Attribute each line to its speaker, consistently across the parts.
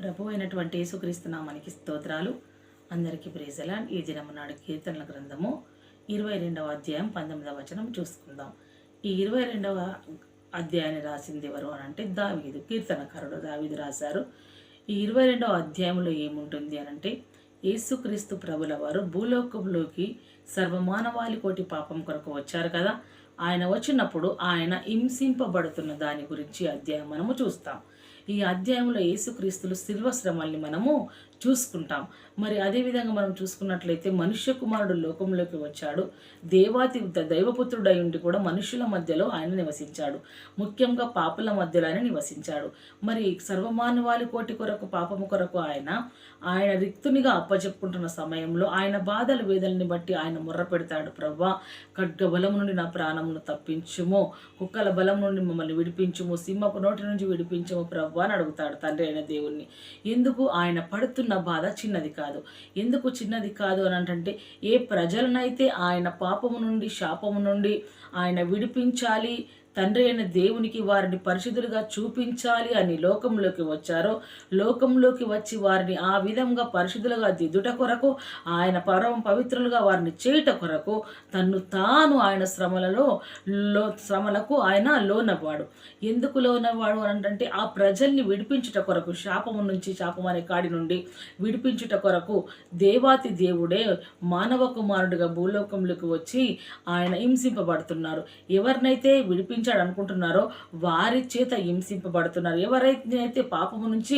Speaker 1: ప్రభు అయినటువంటి యేసుక్రీస్తు నామానికి స్తోత్రాలు. అందరికీ ప్రైజ్ ది లార్డ్. ఈ దినము నాడు కీర్తనల గ్రంథము 22వ అధ్యాయం 19వ వచనం చూసుకుందాం. ఈ 22వ అధ్యాయాన్ని రాసింది ఎవరు అని అంటే దావీదు, కీర్తనకారుడు దావీదు రాశారు. ఈ 22వ అధ్యాయంలో ఏముంటుంది అని అంటే యేసుక్రీస్తు ప్రభుల వారు భూలోకంలోకి సర్వమానవాళి కోటి పాపం కొరకు వచ్చారు కదా. ఆయన వచ్చినప్పుడు ఆయన హింసింపబడుతున్న దాని గురించి అధ్యాయం మనము చూస్తాం. ఈ అధ్యాయంలో యేసుక్రీస్తులు శిల్వ శ్రమల్ని మనము చూసుకుంటాం. మరి అదేవిధంగా మనం చూసుకున్నట్లయితే మనుష్య కుమారుడు లోకంలోకి వచ్చాడు. దైవపుత్రుడై ఉండి కూడా మనుషుల మధ్యలో ఆయన నివసించాడు. ముఖ్యంగా పాపుల మధ్యలో ఆయన నివసించాడు. మరి సర్వమానవాళి కోటి కొరకు పాపము కొరకు ఆయన రిక్తునిగా అప్పచెప్పుకుంటున్న సమయంలో ఆయన బాధల వేదనని బట్టి ఆయన మొర్ర పెడతాడు. ప్రవ్వా, ఖడ్గ బలం నుండి నా ప్రాణమును తప్పించుము, కుక్కల బలం నుండి మమ్మల్ని విడిపించుము, సింహపు నోటి నుంచి విడిపించుము ప్రవ్వా అని అడుగుతాడు తండ్రి అయిన దేవుణ్ణి. ఎందుకు? ఆయన పడుతున్న బాధ చిన్నది కాదు. ఎందుకు చిన్నది కాదు అని అంటే ఏ ప్రజలనైతే ఆయన పాపము నుండి శాపము నుండి ఆయన విడిపించాలి, తండ్రి అయిన దేవునికి వారిని పరిశుద్ధులుగా చూపించాలి అని లోకంలోకి వచ్చారో, లోకంలోకి వచ్చి వారిని ఆ విధంగా పరిశుద్ధులుగా దిద్దుట కొరకు, ఆయన పవిత్రులుగా వారిని చేయుట కొరకు తన్ను తాను ఆయన శ్రమలకు ఆయన లోనవాడు. ఎందుకు లోనవాడు అని అంటే ఆ ప్రజల్ని విడిపించుట కొరకు, శాపము నుంచి, శాపం అనే కాడి నుండి విడిపించుట కొరకు దేవాతి దేవుడే మానవ కుమారుడిగా భూలోకంలోకి వచ్చి ఆయన హింసింపబడుతున్నారు. ఎవరినైతే అనుకుంటున్నారో వారి చేత హింసింపబడుతున్నారు. ఎవరైతే పాపము నుంచి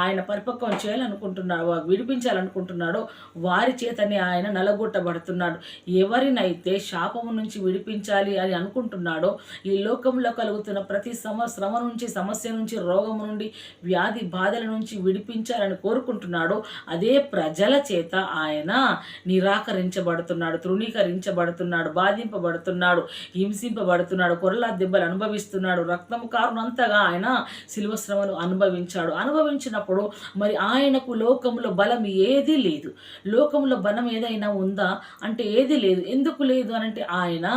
Speaker 1: ఆయన పరిపక్వం చేయాలనుకుంటున్నారో, విడిపించాలనుకుంటున్నాడో వారి చేతనే ఆయన నలగొట్టబడుతున్నాడు. ఎవరినైతే శాపము నుంచి విడిపించాలి అని అనుకుంటున్నాడో, ఈ లోకంలో కలుగుతున్న ప్రతి శ్రమ నుంచి, సమస్య నుంచి, రోగము నుండి, వ్యాధి బాధల నుంచి విడిపించాలని కోరుకుంటున్నాడో అదే ప్రజల చేత ఆయన నిరాకరించబడుతున్నాడు, తృణీకరించబడుతున్నాడు, బాధింపబడుతున్నాడు, హింసింపబడుతున్నాడు, కొరలా దెబ్బలు అనుభవిస్తున్నాడు. రక్తము కారునంతగా ఆయన శిలువ శ్రమను అనుభవించినప్పుడు మరి ఆయనకు లోకంలో బలం ఏదీ లేదు. లోకంలో బలం ఏదైనా ఉందా అంటే ఏది లేదు. ఎందుకు లేదు అనంటే ఆయన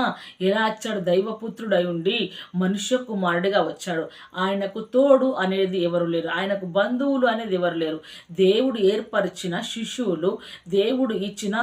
Speaker 1: ఎలా వచ్చాడు? దైవపుత్రుడై ఉండి మనుష్య కుమారుడిగా వచ్చాడు. ఆయనకు తోడు అనేది ఎవరు లేరు, ఆయనకు బంధువులు అనేది ఎవరు లేరు. దేవుడు ఏర్పరిచిన శిశువులు, దేవుడు ఇచ్చిన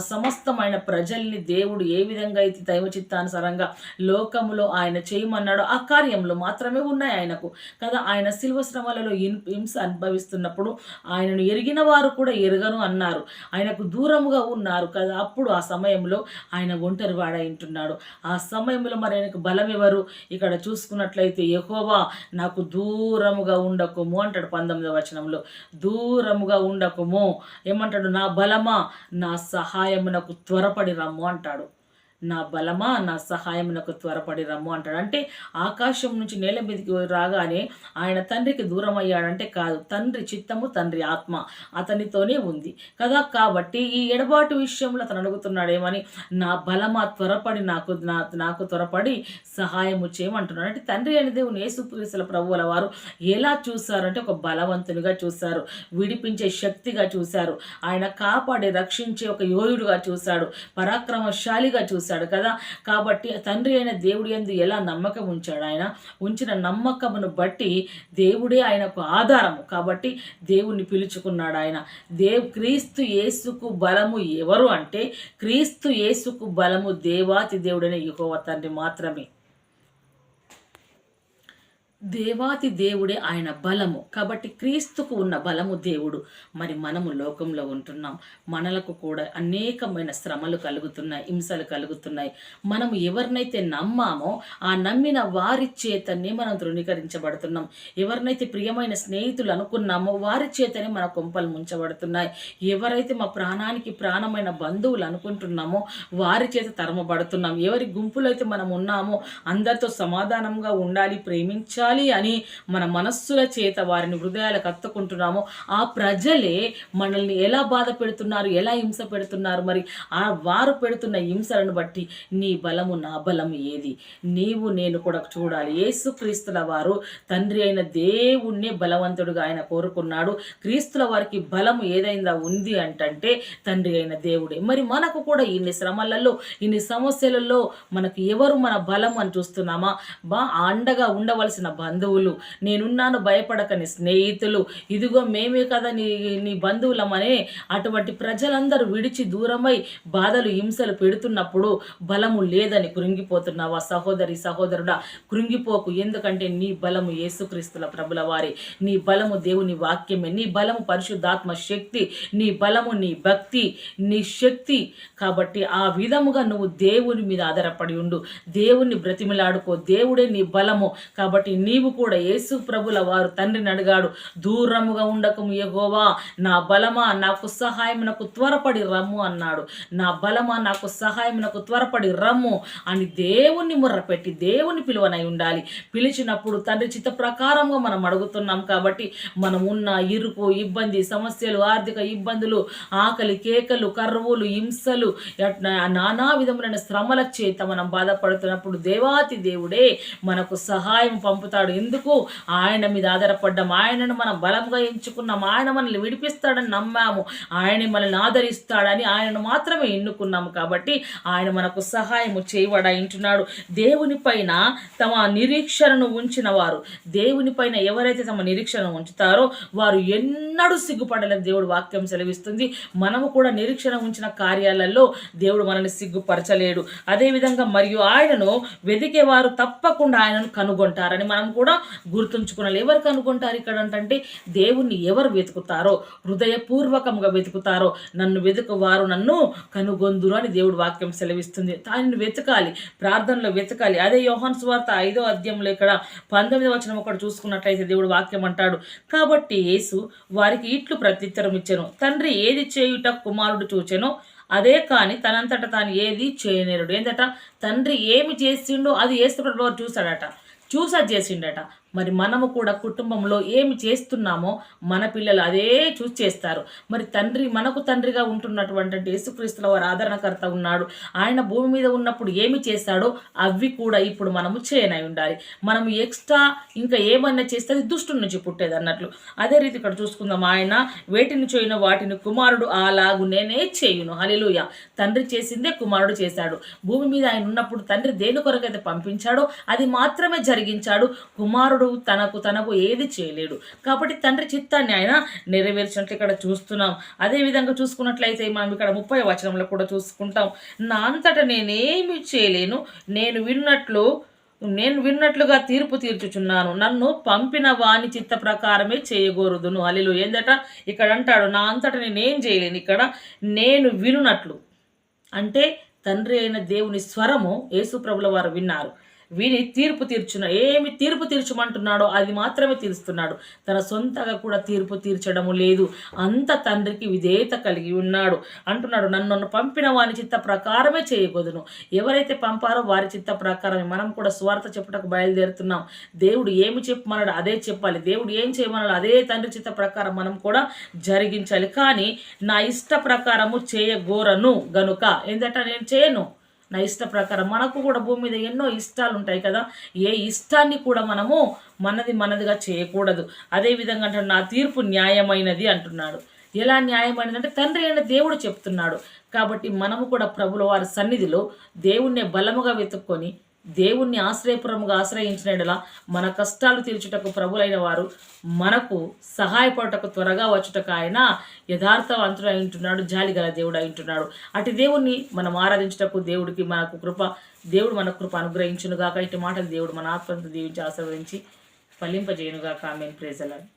Speaker 1: సమస్తమైన ప్రజల్ని దేవుడు ఏ విధంగా అయితే దైవ చిత్తానుసారంగా లోకములో ఆయన చేయమన్నాడు ఆ కార్యంలో మాత్రమే ఉన్నాయి ఆయనకు కదా. ఆయన శిల్వ శ్రమలలో హింస అనుభవిస్తున్నప్పుడు ఆయనను ఎరిగిన వారు కూడా ఎరగను అన్నారు, ఆయనకు దూరముగా ఉన్నారు కదా. అప్పుడు ఆ సమయంలో ఆయన ఒంటరి వాడైంటున్నాడు. ఆ సమయంలో మరి ఆయనకు బలం ఎవరు? ఇక్కడ చూసుకున్నట్లయితే యెహోవా నాకు దూరముగా ఉండకుము అంటాడు 19వ వచనంలో. దూరముగా ఉండకుము ఏమంటాడు? నా బలమా, నా సహాయమునకు త్వరపడి రమ్ము అంటాడు. నా బలమా, నా సహాయమునకు త్వరపడి రమ్ము అంటాడు. అంటే ఆకాశం నుంచి నేల మీదకి రాగానే ఆయన తండ్రికి దూరం అయ్యాడంటే కాదు. తండ్రి చిత్తము, తండ్రి ఆత్మ అతనితోనే ఉంది కదా. కాబట్టి ఈ ఎడబాటు విషయంలో అతను అడుగుతున్నాడు ఏమని? నా బలమా, త్వరపడి నాకు త్వరపడి సహాయము చేయమంటున్నాడు. అంటే తండ్రి అనే దేవుని యేసుక్రీస్తుల ప్రభువుల వారు ఎలా చూశారంటే ఒక బలవంతునిగా చూశారు, విడిపించే శక్తిగా చూశారు, ఆయన కాపాడి రక్షించే ఒక యోధుడుగా చూశాడు, పరాక్రమశాలిగా చూశాడు కదా. కాబట్టి తండ్రి అయిన దేవుడి యందు ఎలా నమ్మకం ఉంచాడు? ఆయన ఉంచిన నమ్మకమును బట్టి దేవుడే ఆయనకు ఆధారము. కాబట్టి దేవుణ్ణి పిలుచుకున్నాడు ఆయన. క్రీస్తు యేసుకు బలము ఎవరు అంటే క్రీస్తు యేసుకు బలము దేవాతి దేవుడైన యెహోవా తండ్రి మాత్రమే. దేవాతి దేవుడే ఆయన బలము. కాబట్టి క్రీస్తుకు ఉన్న బలము దేవుడు. మరి మనము లోకంలో ఉంటున్నాం, మనలకు కూడా అనేకమైన శ్రమలు కలుగుతున్నాయి, హింసలు కలుగుతున్నాయి. మనము ఎవరినైతే నమ్మామో ఆ నమ్మిన వారి చేతనే మనం తృణీకరించబడుతున్నాం. ఎవరినైతే ప్రియమైన స్నేహితులు అనుకున్నామో వారి చేతనే మన కొంపలు ముంచబడుతున్నాయి. ఎవరైతే మా ప్రాణానికి ప్రాణమైన బంధువులు అనుకుంటున్నామో వారి చేత తరమబడుతున్నాం. ఎవరి గుంపులో అయితే మనం ఉన్నామో అందరితో సమాధానంగా ఉండాలి, ప్రేమించాలి అని మన మనస్సుల చేత వారిని హృదయాలకు అత్తుకుంటున్నామో ఆ ప్రజలే మనల్ని ఎలా బాధ పెడుతున్నారు, ఎలా హింస పెడుతున్నారు. మరి వారు పెడుతున్న హింసలను బట్టి నీ బలము, నా బలము ఏది? నీవు నేను కూడా చూడాలి. యేసుక్రీస్తుల వారు తండ్రి అయిన దేవుణ్ణే బలవంతుడుగా ఆయన కోరుకున్నాడు. క్రీస్తుల వారికి బలము ఏదైనా ఉంది అంటే తండ్రి అయిన దేవుడే. మరి మనకు కూడా ఇన్ని శ్రమలలో, ఇన్ని సమస్యలలో మనకు ఎవరు మన బలం అని చూస్తున్నామా? అండగా ఉండవలసిన బంధువులు, నేనున్నాను భయపడకని స్నేహితులు, ఇదిగో మేమే కదా నీ నీ బంధువులమనే అటువంటి ప్రజలందరూ విడిచి దూరమై బాధలు హింసలు పెడుతున్నప్పుడు బలము లేదని కృంగిపోతున్నావా సహోదరి సహోదరుడా? కృంగిపోకు. ఎందుకంటే నీ బలము యేసుక్రీస్తుల ప్రభుల వారి, నీ బలము దేవుని వాక్యమే, నీ బలము పరిశుద్ధాత్మ శక్తి, నీ బలము నీ భక్తి, నీ శక్తి. కాబట్టి ఆ విధముగా నువ్వు దేవుని మీద ఆధారపడి ఉండు, దేవుణ్ణి బ్రతిమిలాడుకో. దేవుడే నీ బలము. కాబట్టి నీవు కూడా యేసు ప్రభుల వారు తండ్రిని అడిగాడు, దూరముగా ఉండకము యెహోవా, నా బలమా నాకు సహాయమునకు త్వరపడి రమ్ము అన్నాడు. నా బలమా నాకు సహాయమునకు త్వరపడి రమ్ము అని దేవుణ్ణి ముర్రపెట్టి దేవుని పిలువనై ఉండాలి. పిలిచినప్పుడు తండ్రి చిత్త ప్రకారంగా మనం అడుగుతున్నాం. కాబట్టి మనం ఉన్న ఇరుకు ఇబ్బంది సమస్యలు, ఆర్థిక ఇబ్బందులు, ఆకలి కేకలు, కరువులు, హింసలు, నానా విధములైన శ్రమల చేత మనం బాధపడుతున్నప్పుడు దేవాతి దేవుడే మనకు సహాయం పంపుతాడు. ఎందుకు? ఆయన మీద ఆధారపడ్డాం, ఆయనను మనం బలంగా ఎంచుకున్నాం, ఆయన మనల్ని విడిపిస్తాడని నమ్మాము, ఆయన మనల్ని ఆదరిస్తాడని ఆయనను మాత్రమే ఎన్నుకున్నాము. కాబట్టి ఆయన మనకు సహాయము చేయబడింటున్నాడు. దేవుని పైన తమ నిరీక్షణను ఉంచిన వారు, దేవుని పైన ఎవరైతే తమ నిరీక్షణ ఉంచుతారో వారు ఎన్నడూ సిగ్గుపడలేని దేవుడు వాక్యం సెలవిస్తుంది. మనము కూడా నిరీక్షణ ఉంచిన కార్యాలలో దేవుడు మనల్ని సిగ్గుపరచలేడు. అదేవిధంగా మరియు ఆయనను వెతికేవారు తప్పకుండా ఆయనను కనుగొంటారని మనం కూడా గుర్తుంచుకున్నాం. ఎవరు కనుగొంటారు ఇక్కడ అంటే దేవుణ్ణి ఎవరు వెతుకుతారో, హృదయపూర్వకంగా వెతుకుతారో, నన్ను వెతుకువారు నన్ను కనుగొందురు అని దేవుడు వాక్యం సెలవిస్తుంది. ఆయనను వెతకాలి, ప్రార్థనలో వెతకాలి. అదే యోహాను సువార్త 5వ అధ్యాయంలో ఇక్కడ 19వ వచనం ఒకటి చూసుకున్నట్లయితే దేవుడు వాక్యం అంటాడు, కాబట్టి యేసు వారికి ఇట్లు ప్రత్యుత్తరం ఇచ్చెను, తండ్రి ఏది చేయుట కుమారుడు చూచెనో అదే కానీ తనంతట తాను ఏది చేయనేరుడు. ఏంటట? తండ్రి ఏమి చేసిండో అది యేసు ప్రభువు చూశాడట, చూసా చేసిండట. మరి మనము కూడా కుటుంబంలో ఏమి చేస్తున్నామో మన పిల్లలు అదే చూసి చేస్తారు. మరి తండ్రి, మనకు తండ్రిగా ఉంటున్నటువంటి యేసుక్రీస్తుల వారు ఆదరణకర్త ఉన్నాడు. ఆయన భూమి మీద ఉన్నప్పుడు ఏమి చేశాడో అవి కూడా ఇప్పుడు మనము చేయనై ఉండాలి. మనము ఎక్స్ట్రా ఇంకా ఏమన్నా చేస్తే అది దుష్టుడి నుంచి పుట్టేది అన్నట్లు. అదే రీతి ఇక్కడ చూసుకుందాం, ఆయన వేటిని చేయను వాటిని కుమారుడు అలాగు నేనే చేయును. హల్లెలూయా. తండ్రి చేసిందే కుమారుడు చేశాడు. భూమి మీద ఆయన ఉన్నప్పుడు తండ్రి దేని కొరకైతే పంపించాడో అది మాత్రమే జరిగించాడు. కుమారుడు తనకు ఏది చేయలేడు. కాబట్టి తండ్రి చిత్తాన్ని ఆయన నెరవేర్చినట్లు ఇక్కడ చూస్తున్నాం. అదే విధంగా చూసుకున్నట్లయితే మనం ఇక్కడ 30వ వచనంలో కూడా చూసుకుంటాం, నా అంతటా నేనేమి చేయలేను, నేను విన్నట్లుగా తీర్పు తీర్చుచున్నాను, నన్ను పంపిన వాని చిత్త ప్రకారమే చేయగోరుదును. హల్లెలూయా. ఏందట? ఇక్కడ అంటాడు, నా అంతటా నేనేం చేయలేను. ఇక్కడ నేను వినున్నట్లు అంటే తండ్రి అయిన దేవుని స్వరము యేసు ప్రభుల వారు విన్నారు. విని ఏమి తీర్పు తీర్చమంటున్నాడో అది మాత్రమే తీరుస్తున్నాడు. తన సొంతగా కూడా తీర్పు తీర్చడము లేదు. అంత తండ్రికి విధేయత కలిగి ఉన్నాడు. అంటున్నాడు, నన్ను పంపిన వారి చిత్త ప్రకారమే చేయగోదును. ఎవరైతే పంపారో వారి చిత్త ప్రకారమే మనం కూడా స్వార్థ చెప్పుటకు బయలుదేరుతున్నాం. దేవుడు ఏమి చెప్పమన్నాడు అదే చెప్పాలి. దేవుడు ఏం చేయమన్నాడు అదే తండ్రి చిత్త ప్రకారం మనం కూడా జరిగించాలి. కానీ నా ఇష్ట ప్రకారము చేయగోరను గనుక ఏంటంటే నేను చేయను నా ఇష్ట ప్రకారం. మనకు కూడా భూమి మీద ఎన్నో ఇష్టాలు ఉంటాయి కదా, ఏ ఇష్టాన్ని కూడా మనము మనదిగా చేయకూడదు. అదేవిధంగా అంటాడు, నా తీర్పు న్యాయమైనది అంటున్నాడు. ఎలా న్యాయమైనది అంటే తండ్రి అయిన దేవుడు చెప్తున్నాడు. కాబట్టి మనము కూడా ప్రభుల వారి సన్నిధిలో దేవుణ్ణి బలముగా వెతుక్కొని దేవుణ్ణి ఆశ్రయపురముగా ఆశ్రయించినలా మన కష్టాలు తీర్చుటకు ప్రభులైన వారు మనకు సహాయపడటకు త్వరగా వచ్చుటకు ఆయన యథార్థవంతుడు అయింటున్నాడు, జాలిగల దేవుడు అయింటున్నాడు. అటు దేవుణ్ణి మనం ఆరాధించుటకు దేవుడు మన కృప అనుగ్రహించునుగాక. ఇటు మాటలు దేవుడు మన ఆత్మను దీవించి ఆశీర్వదించి ఫలింపజేయునుగాక. ఆమేన్. Praise the lord.